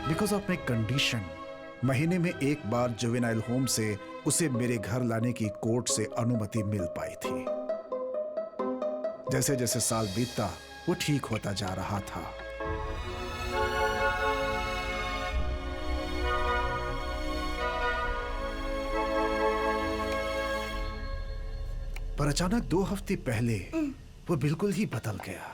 Because of my condition महीने में एक बार जुवेनाइल होम से उसे मेरे घर लाने की कोर्ट से अनुमति मिल पाई थी। जैसे जैसे साल बीतता वो ठीक होता जा रहा था। पर अचानक 2 हफ्ते पहले वो बिल्कुल ही बदल गया।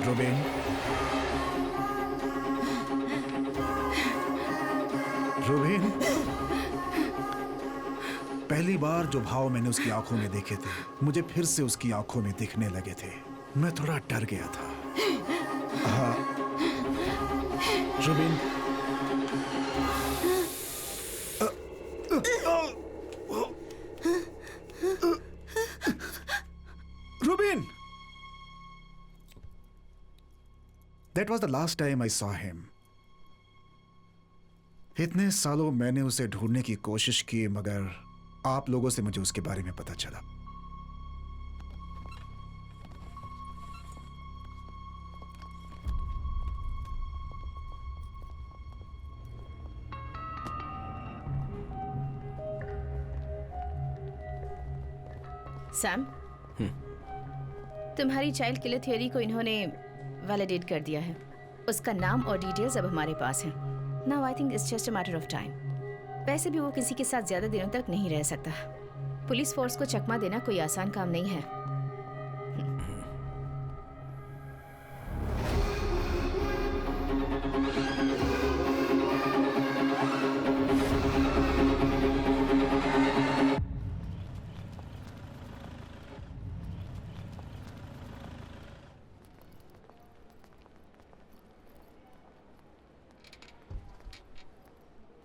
रुबीन, रुबीन, पहली बार जो भाव मैंने उसकी आंखों में देखे थे मुझे फिर से उसकी आंखों में दिखने लगे थे। मैं थोड़ा डर गया था। हाँ रुबीन, रुबीन, That was the last time I saw him. इतने सालों मैंने उसे ढूंढने की कोशिश की मगर आप लोगों से मुझे उसके बारे में पता चला। सैम, तुम्हारी चाइल्ड किलर थ्योरी को इन्होंने वैलिडेट कर दिया है। उसका नाम और डिटेल्स अब हमारे पास हैं। Now I think it's just a matter of time. वैसे भी वो किसी के साथ ज्यादा दिनों तक नहीं रह सकता। पुलिस फोर्स को चकमा देना कोई आसान काम नहीं है।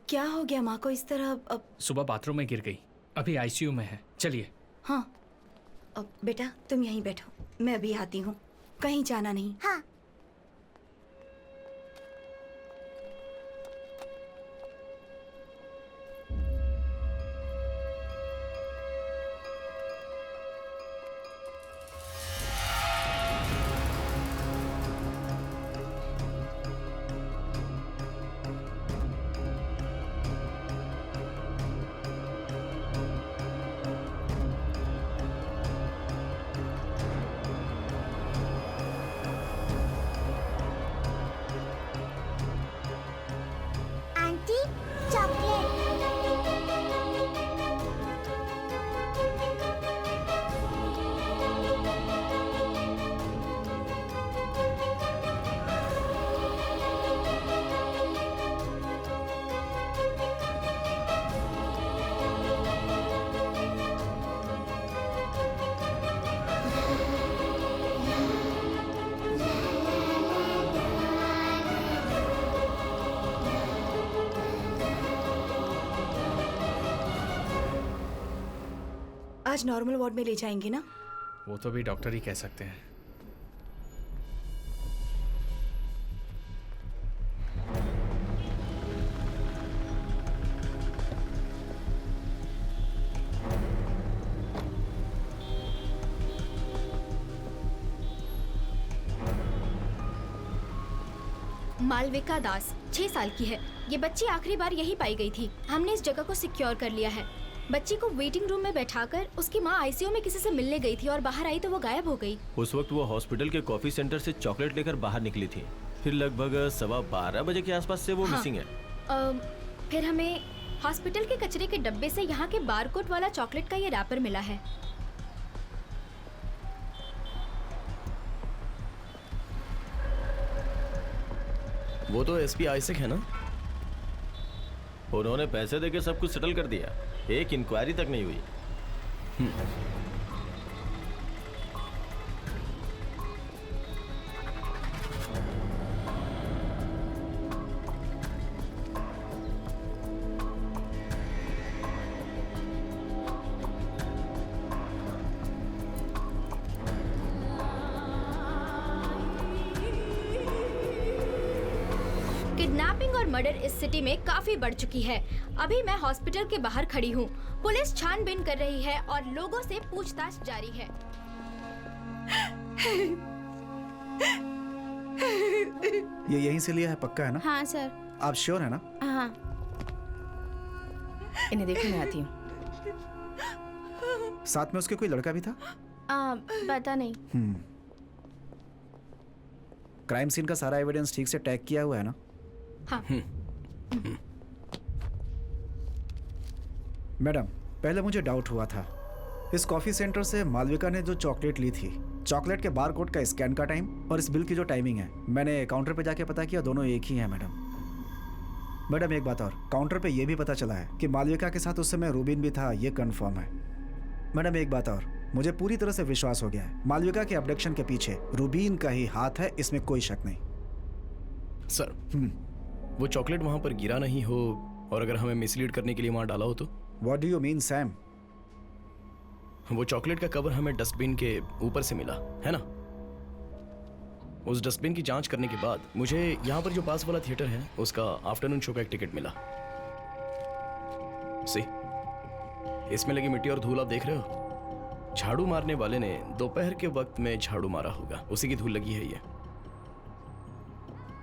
क्या हो गया माँ को इस तरह? अब सुबह बाथरूम में गिर गई, अभी आईसीयू में है। चलिए। हाँ, अब बेटा तुम यहीं बैठो, मैं अभी आती हूँ, कहीं जाना नहीं। हाँ। आज नॉर्मल वार्ड में ले जाएंगे ना? वो तो भी डॉक्टर ही कह सकते हैं। मालविका दास 6 साल की है। ये बच्ची आखिरी बार यही पाई गई थी। हमने इस जगह को सिक्योर कर लिया है। बच्ची को वेटिंग रूम में बैठाकर उसकी माँ आईसीयू में किसी से मिलने गई थी और बाहर आई तो वो गायब हो गई। उस वक्त वो हॉस्पिटल के कॉफी सेंटर से चॉकलेट लेकर बाहर निकली थी। फिर लगभग 12:15 बजे के आसपास से वो मिसिंग है। फिर हमें हॉस्पिटल के कचरे के डब्बे से यहाँ के बारकोड वाला चॉकलेट का ये रैपर मिला है। वो तो एसपी आइजैक है ना? उन्होंने पैसे देके सब कुछ सेटल कर दिया, एक इंक्वायरी तक नहीं हुई। किडनैपिंग और मर्डर इस सिटी में काफी बढ़ चुकी है। अभी मैं हॉस्पिटल के बाहर खड़ी हूँ। पुलिस छानबीन कर रही है और लोगों से पूछताछ जारी है। ये यहीं से लिया है, पक्का है ना? हाँ सर। आप श्योर है ना? हाँ, इन्हें देखो, मैं आती हूँ। साथ में उसके कोई लड़का भी था? पता नहीं। क्राइम सीन का सारा एविडेंस ठीक से टैग किया हुआ है ना? हाँ। मैडम, पहले मुझे डाउट हुआ था। इस कॉफी सेंटर से मालविका ने जो चॉकलेट ली थी, चॉकलेट के बारकोड का स्कैन का टाइम और इस बिल की जो टाइमिंग है, मैंने काउंटर पे जाके पता किया, दोनों एक ही हैं मैडम। मैडम एक बात और, काउंटर पे ये भी पता चला है कि मालविका के साथ उस समय रूबिन भी था, ये कंफर्म है। मैडम एक बात और, मुझे पूरी तरह से विश्वास हो गया है, मालविका के अबडक्शन के पीछे रूबिन का ही हाथ है, इसमें कोई शक नहीं। सर, वो चॉकलेट वहां पर गिरा नहीं हो और अगर हमें मिसलीड करने के लिए वहां डाला हो तो? What do you mean Sam? वो चॉकलेट का कवर हमें डस्टबिन के ऊपर से मिला है ना। उस डस्टबिन की जांच करने के बाद मुझे यहाँ पर जो पास वाला थिएटर है उसका आफ्टरनून शो का एक टिकट मिला। सी, इसमें लगी मिट्टी और धूल आप देख रहे हो। झाड़ू मारने वाले ने दोपहर के वक्त में झाड़ू मारा होगा, उसी की धूल लगी है ये।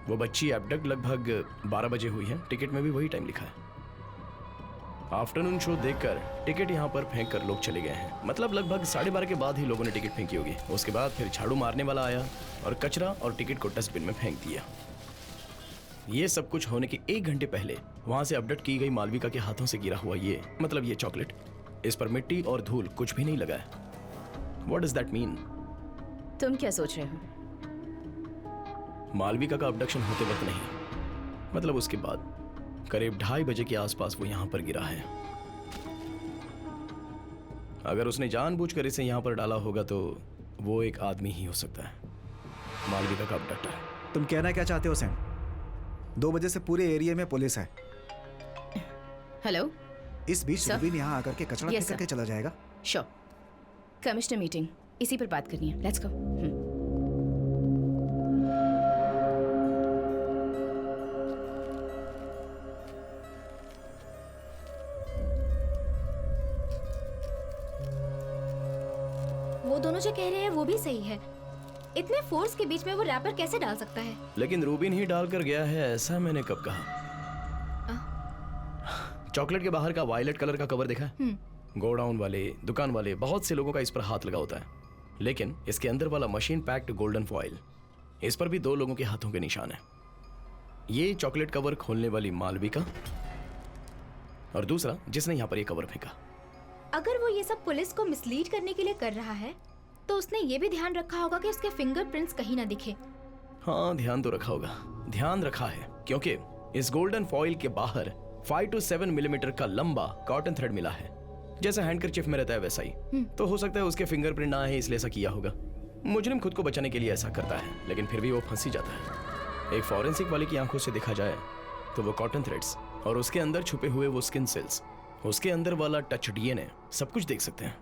वो बच्ची एबडक्ट लगभग 12 बजे हुई है, टिकट में भी वही टाइम लिखा है। आफ्टरनून शो देखकर टिकट यहाँ पर फेंक कर लोग चले गए हैं, मतलब लगभग 12:30 के बाद ही लोगों ने टिकट फेंकी होगी। उसके बाद फिर झाड़ू मारने वाला आया और कचरा और टिकट को डस्टबिन में फेंक दिया। ये सब कुछ होने के 1 घंटे पहले वहां से अपडेट की गई मालविका के हाथों से गिरा हुआ ये, मतलब ये चॉकलेट, इस पर मिट्टी और धूल कुछ भी नहीं लगा है। What does that mean? तुम क्या सोच रहे हो? मालविका का अबडक्शन होते वक्त नहीं, मतलब उसके बाद करीब 2:30 बजे के आसपास वो यहाँ पर गिरा है। अगर उसने जानबूझकर इसे यहाँ पर डाला होगा तो वो एक आदमी ही हो सकता है, मालविका का अबडक्टर। तुम कहना क्या चाहते हो सैम? 2 बजे से पूरे एरिया में पुलिस है। हेलो इस बीच Sir? रूबिन यहाँ आकर के कचरा Yes, फेंक करके sir. चला जाएगा। श्योर। कमिश्नर मीटिंग इसी पर बात करनी है, लेट्स गो। वो दोनों जो कह रहे हैं वो भी सही है। इतने फोर्स के बीच में वो रैपर कैसे डाल सकता है? लेकिन रूबिन ही डाल कर गया है, ऐसा मैंने कब कहा? चॉकलेट के बाहर का वायलेट कलर का कवर देखा है? गोडाउन वाले, दुकान वाले, बहुत से लोगों का इस पर हाथ लगा होता है, लेकिन इसके अंदर वाला मशीन पैक्ड गोल्डन फॉइल, इस पर भी 2 लोगों के हाथों के निशान है। ये चॉकलेट कवर खोलने वाली मालविका और दूसरा जिसने यहाँ पर ये कवर फेंका। अगर वो ये सब पुलिस को मिसलीड करने के लिए कर रहा है तो उसने ये भी ध्यान रखा होगा कि उसके फिंगरप्रिंट्स कहीं ना दिखे। हाँ, ध्यान तो रखा होगा, ध्यान रखा है, क्योंकि इस गोल्डन फॉइल के बाहर 5 to 7 मिलीमीटर का लंबा कॉटन थ्रेड मिला है, जैसा हैंडकरचीफ में रहता है वैसा ही। तो हो सकता है उसके फिंगरप्रिंट ना है, इसलिए ऐसा किया होगा। मुजरिम खुद को बचाने के लिए ऐसा करता है, लेकिन फिर भी वो फंस ही जाता है। एक फॉरेंसिक वाले की आंखों से देखा जाए तो वो कॉटन थ्रेड्स और उसके अंदर छुपे हुए वो स्किन सेल्स, उसके अंदर वाला टच डीएनए, सब कुछ देख सकते हैं।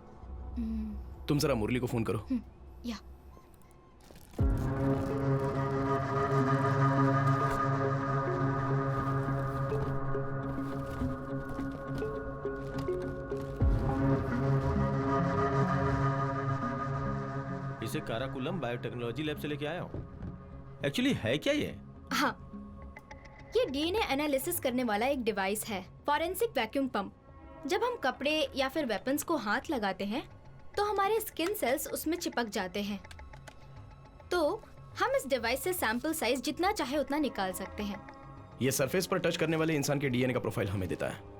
तुम जरा मुरली को फोन करो। या इसे काराकुलम बायोटेक्नोलॉजी लैब से लेके आया हूँ। एक्चुअली है क्या ये? हाँ, ये डीएनए एनालिसिस करने वाला एक डिवाइस है, फॉरेंसिक वैक्यूम पंप। जब हम कपड़े या फिर वेपन्स को हाथ लगाते हैं तो हमारे स्किन सेल्स उसमें चिपक जाते हैं। तो हम इस डिवाइस से सैंपल साइज जितना चाहे उतना निकाल सकते हैं। ये सरफेस पर टच करने वाले इंसान के डीएनए का प्रोफाइल हमें देता है।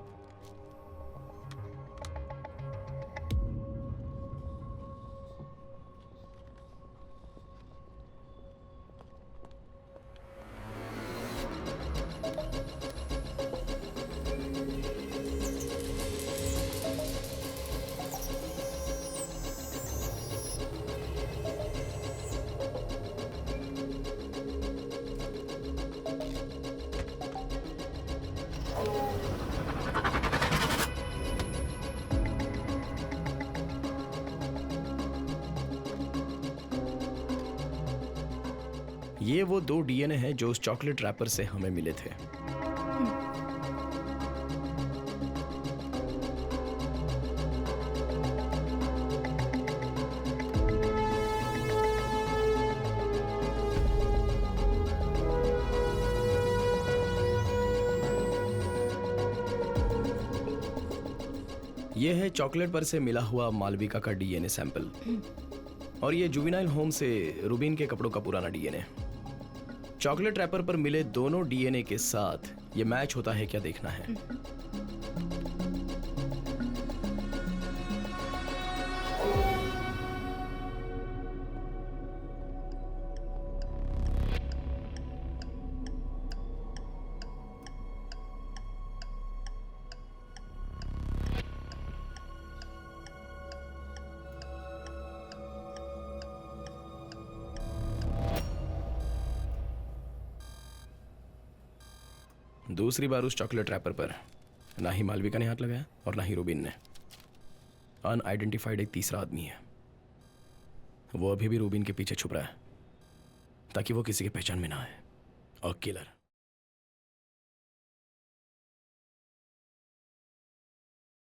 ये वो 2 डीएनए हैं जो उस चॉकलेट रैपर से हमें मिले थे। ये है चॉकलेट पर से मिला हुआ मालविका का डीएनए सैंपल और ये जुवेनाइल होम से रूबीन के कपड़ों का पुराना डीएनए। चॉकलेट रैपर पर मिले दोनों डीएनए के साथ ये मैच होता है क्या देखना है। दूसरी बार उस चॉकलेट रैपर पर ना ही मालविका ने हाथ लगाया और ना ही रूबीन ने। अनआइडेंटिफाइड एक तीसरा आदमी है। वो अभी भी रूबीन के पीछे छुप रहा है ताकि वो किसी के पहचान में ना आए। और किलर